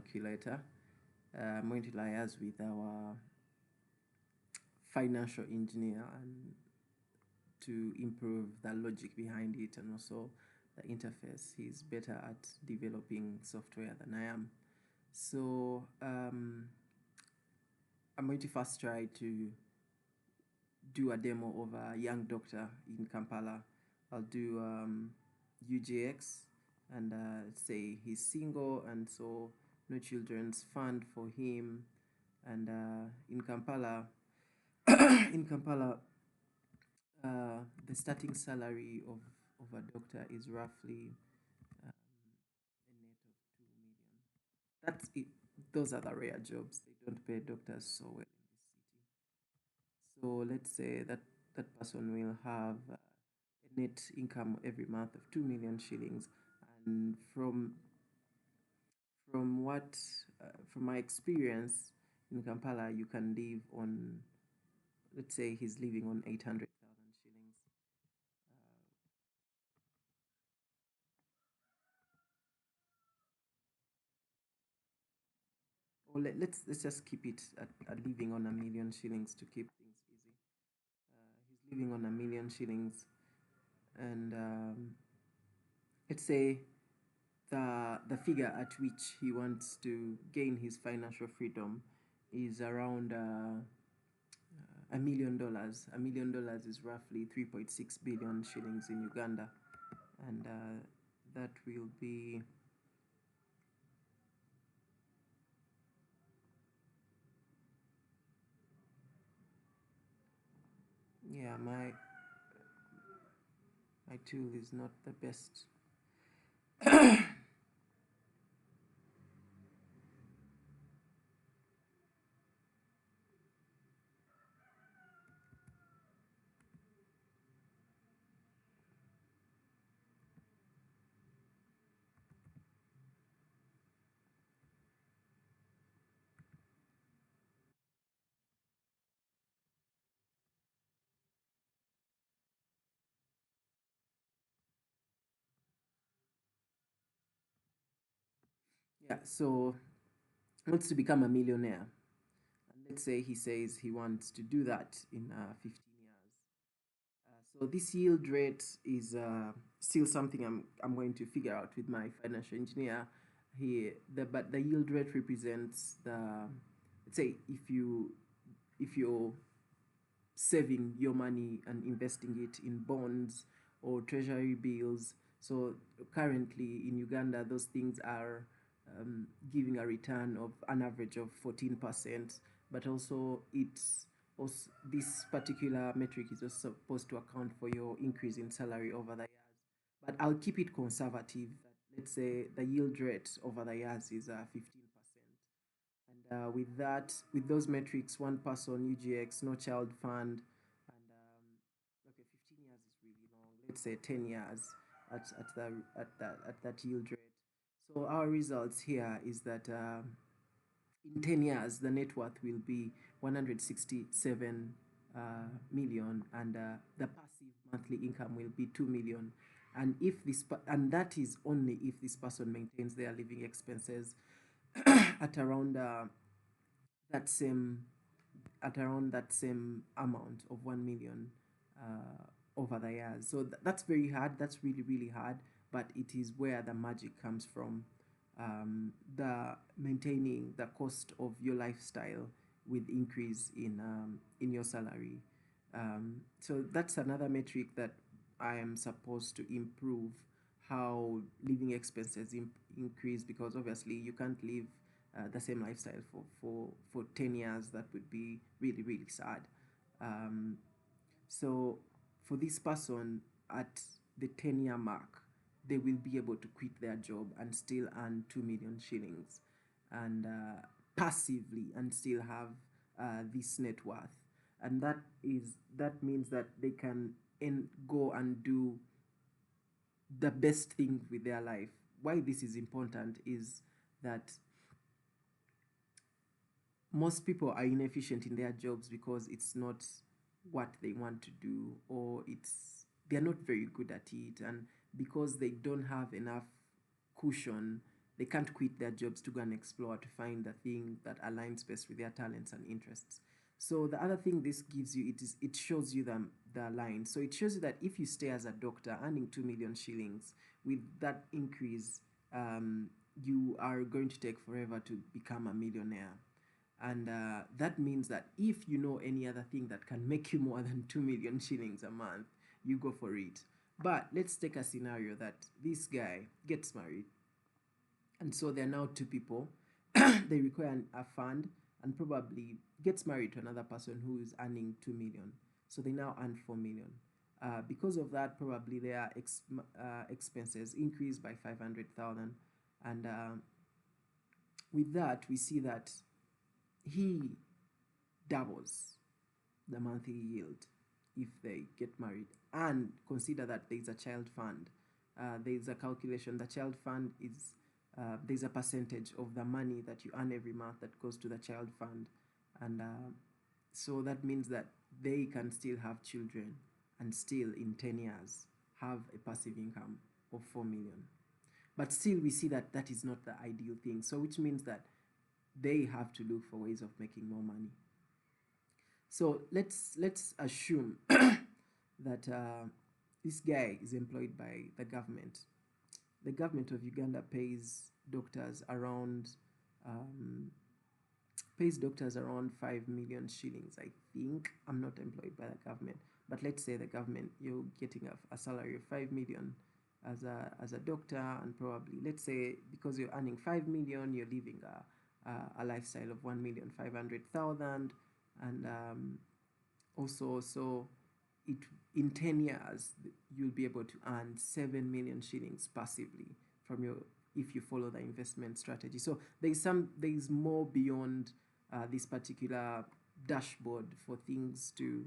calculator. I'm going to liaise with our financial engineer and to improve the logic behind it and also the interface. He's better at developing software than I am. So I'm going to first try to do a demo of a young doctor in Kampala. I'll do UGX and say he's single and so no children's fund for him. And in Kampala, in Kampala, the starting salary of a doctor is roughly a net of 2 million. That's it. Those are the rare jobs. They don't pay doctors so well in this city. So let's say that that person will have a net income every month of 2 million shillings, and from what from my experience in Kampala, you can live on, let's say he's living on 800,000 shillings. Or let's just keep it at living on 1 million shillings to keep things easy. He's living on 1 million shillings, and let's say the figure at which he wants to gain his financial freedom is around $1 million. $1 million is roughly 3.6 billion shillings in Uganda, and that will be, yeah, my tool is not the best. Yeah, so he wants to become a millionaire. And let's say he says he wants to do that in 15 years. So this yield rate is still something I'm going to figure out with my financial engineer. But the yield rate represents the, let's say if you're saving your money and investing it in bonds or treasury bills. So currently in Uganda, those things are giving a return of an average of 14%, but also this particular metric is also supposed to account for your increase in salary over the years. But I'll keep it conservative. Let's say the yield rate over the years is 15%. And with those metrics, one person, UGX, no child fund, and okay, 15 years is really long. Let's say 10 years at that yield rate. So our results here is that in 10 years, the net worth will be 167 million, and the passive monthly income will be 2 million. And if and that is only if this person maintains their living expenses at around that same that same amount of 1 million over the years. So that's very hard. That's really, really hard. But it is where the magic comes from. The maintaining the cost of your lifestyle with increase in your salary. So that's another metric that I am supposed to improve, how living expenses increase, because obviously you can't live the same lifestyle for 10 years. That would be really, really sad. Um, so for this person at the 10-year mark, they will be able to quit their job and still earn 2 million shillings and passively and still have this net worth. And that means that they can go and do the best things with their life. Why this is important is that most people are inefficient in their jobs because it's not what they want to do, or they're not very good at it, and because they don't have enough cushion, They can't quit their jobs to go and explore, to find the thing that aligns best with their talents and interests. So the other thing this gives you, it shows you the line. So it shows you that if you stay as a doctor earning 2 million shillings, with that increase, you are going to take forever to become a millionaire. And that means that if you know any other thing that can make you more than 2 million shillings a month, you go for it. But let's take a scenario that this guy gets married, and so there are now two people. They require a fund, and probably gets married to another person who is earning 2 million. So they now earn 4 million. Because of that, probably their expenses increase by 500,000. And with that, we see that he doubles the monthly yield if they get married. And consider that there's a child fund. There's a calculation. The child fund is there's a percentage of the money that you earn every month that goes to the child fund. And so that means that they can still have children and still in 10 years have a passive income of 4 million. But still we see that that is not the ideal thing. So which means that they have to look for ways of making more money. So let's assume that this guy is employed by the government. The government of Uganda pays doctors around 5 million shillings, I think. I'm not employed by the government, but let's say the government, you're getting a salary of 5 million as a doctor, and probably, let's say, because you're earning 5 million, you're living a lifestyle of 1,500,000, and also, so it in 10 years you'll be able to earn 7 million shillings passively from your, if you follow the investment strategy. So there's more beyond this particular dashboard for things to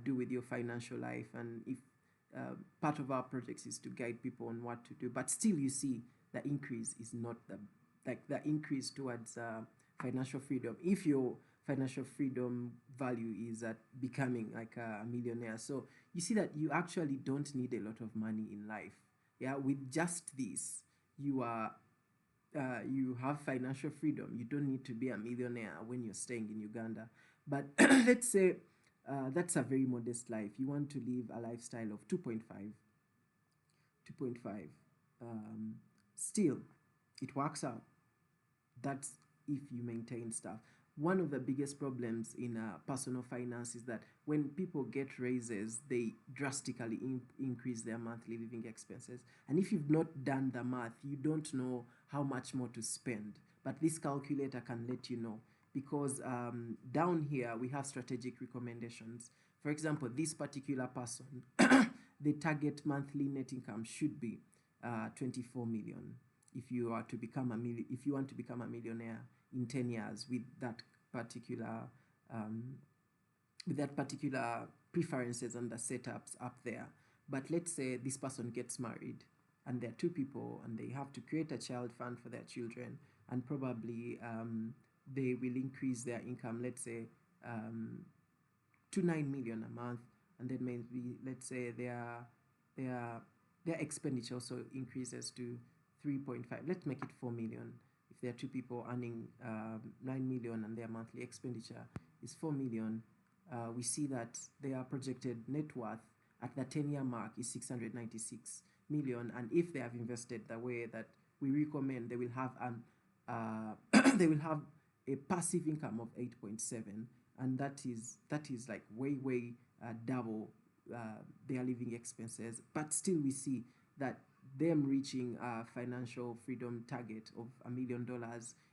do with your financial life. And if part of our projects is to guide people on what to do, but still you see the increase is not the increase towards financial freedom. If your financial freedom value is at becoming like a millionaire, so you see that you actually don't need a lot of money in life. Yeah, with just this, you have financial freedom. You don't need to be a millionaire when you're staying in Uganda. But let's say that's a very modest life. You want to live a lifestyle of 2.5. Still, it works out. That's if you maintain stuff. One of the biggest problems in personal finance is that when people get raises, they drastically increase their monthly living expenses. And if you've not done the math, you don't know how much more to spend. But this calculator can let you know, because down here we have strategic recommendations. For example, this particular person, the target monthly net income should be 24 million if you are to become if you want to become a millionaire in 10 years with that particular preferences and the setups up there. But let's say this person gets married and there are two people and they have to create a child fund for their children, and probably they will increase their income, let's say to 9 million a month, and then maybe let's say their expenditure also increases to 3.5. Let's make it 4 million. If there are two people earning 9 million and their monthly expenditure is 4 million, we see that their projected net worth at the 10-year mark is 696 million. And if they have invested the way that we recommend, they will have they will have a passive income of 8.7, and that is like way double their living expenses. But still we see that them reaching a financial freedom target of $1 million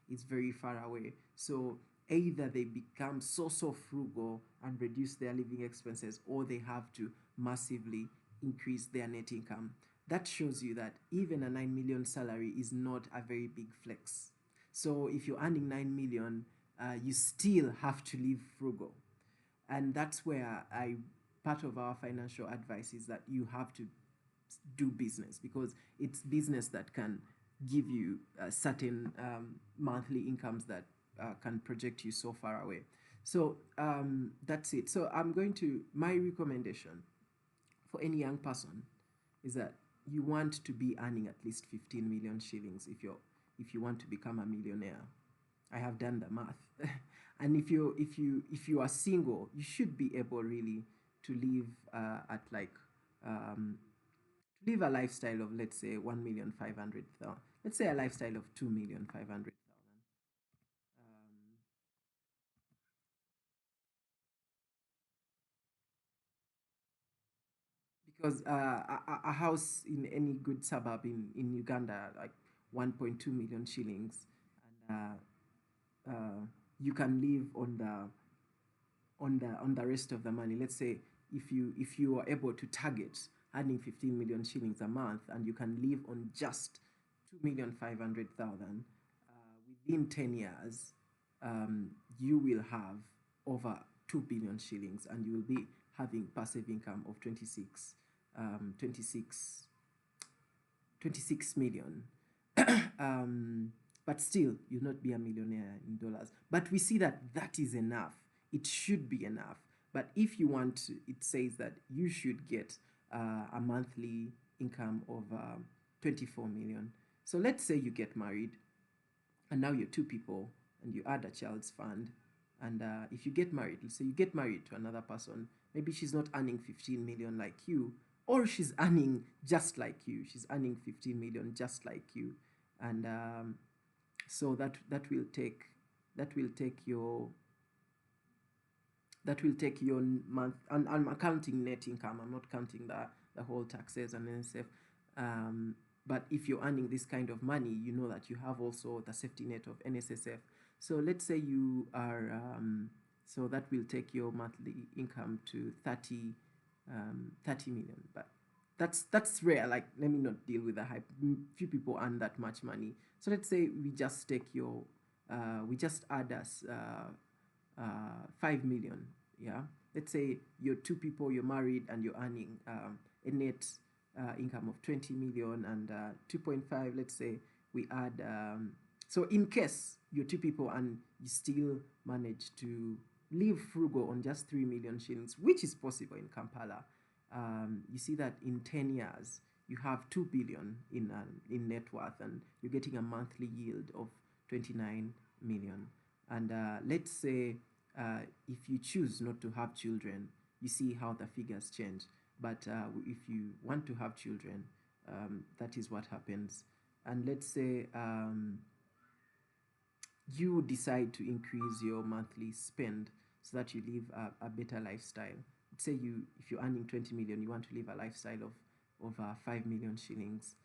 is very far away. So either they become so frugal and reduce their living expenses, or they have to massively increase their net income. That shows you that even a 9 million salary is not a very big flex. So if you're earning 9 million, you still have to live frugal. And that's where part of our financial advice is that you have to do business, because it's business that can give you certain monthly incomes that can project you so far away. So that's it. So my recommendation for any young person is that you want to be earning at least 15 million shillings if you're if you want to become a millionaire. I have done the math. And if you are single, you should be able really to live at like live a lifestyle of, let's say, 1,500,000. Let's say a lifestyle of 2,500,000. Um, because a house in any good suburb in Uganda, like 1.2 million shillings, and you can live on the rest of the money. Let's say if you are able to target earning 15 million shillings a month, and you can live on just 2,500,000, within 10 years, you will have over 2 billion shillings, and you will be having passive income of 26 26 million. But still, you'll not be a millionaire in dollars. But we see that that is enough. It should be enough. But if you want to, it says that you should get a monthly income of 24 million. So let's say you get married, and now you're two people, and you add a child's fund. And if you get married, let's say you get married to another person, maybe she's not earning 15 million like you, or she's earning just like you. She's earning 15 million just like you. And so that will take your month, and I'm counting net income. I'm not counting the whole taxes and NSF. But if you're earning this kind of money, you know that you have also the safety net of NSSF. So let's say you are, so that will take your monthly income to 30 million. But that's rare. Like, let me not deal with the hype. Few people earn that much money. So let's say we just take your, we just add us 5 million. Yeah, let's say you're two people, you're married, and you're earning a net income of 20 million, and 2.5, let's say we add, so in case you're two people and you still manage to live frugal on just 3 million shillings, which is possible in Kampala, you see that in 10 years you have 2 billion in net worth, and you're getting a monthly yield of 29 million. And let's say if you choose not to have children, you see how the figures change. But if you want to have children, that is what happens. And let's say you decide to increase your monthly spend so that you live a better lifestyle. Let's say if you're earning 20 million, you want to live a lifestyle of 5 million shillings.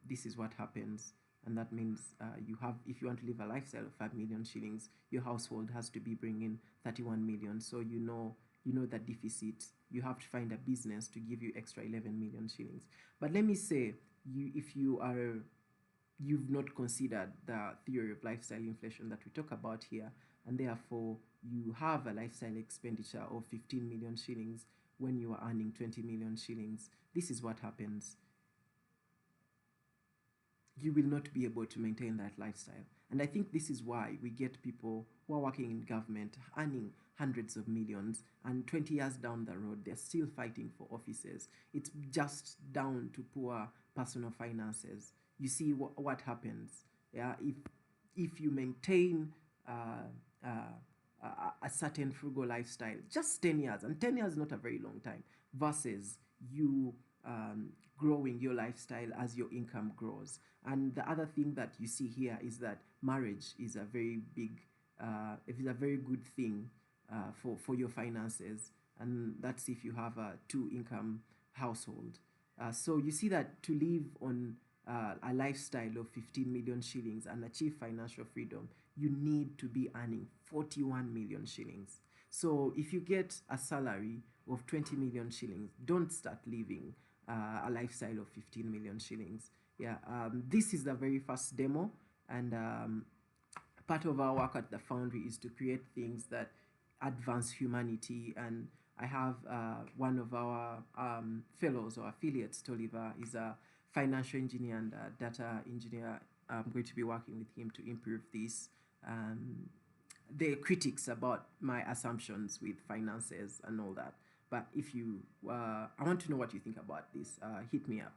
This is what happens. And that means if you want to live a lifestyle of 5 million shillings, your household has to be bringing 31 million. So you know that deficit. You have to find a business to give you extra 11 million shillings. But let me say, you've not considered the theory of lifestyle inflation that we talk about here, and therefore you have a lifestyle expenditure of 15 million shillings when you are earning 20 million shillings. This is what happens. You will not be able to maintain that lifestyle. And I think this is why we get people who are working in government earning hundreds of millions, and 20 years down the road, they're still fighting for offices. It's just down to poor personal finances. You see what happens. Yeah, if you maintain a certain frugal lifestyle, just 10 years, and 10 years is not a very long time, versus you growing your lifestyle as your income grows. And the other thing that you see here is that marriage is a very good thing for your finances, and that's if you have a two-income household. So you see that to live on a lifestyle of 15 million shillings and achieve financial freedom, you need to be earning 41 million shillings. So if you get a salary of 20 million shillings, don't start living a lifestyle of 15 million shillings. Yeah, this is the very first demo, and part of our work at the Foundry is to create things that advance humanity. And I have one of our fellows or affiliates, Toliver, is a financial engineer and a data engineer. I'm going to be working with him to improve this. There are critics about my assumptions with finances and all that. But if I want to know what you think about this, hit me up.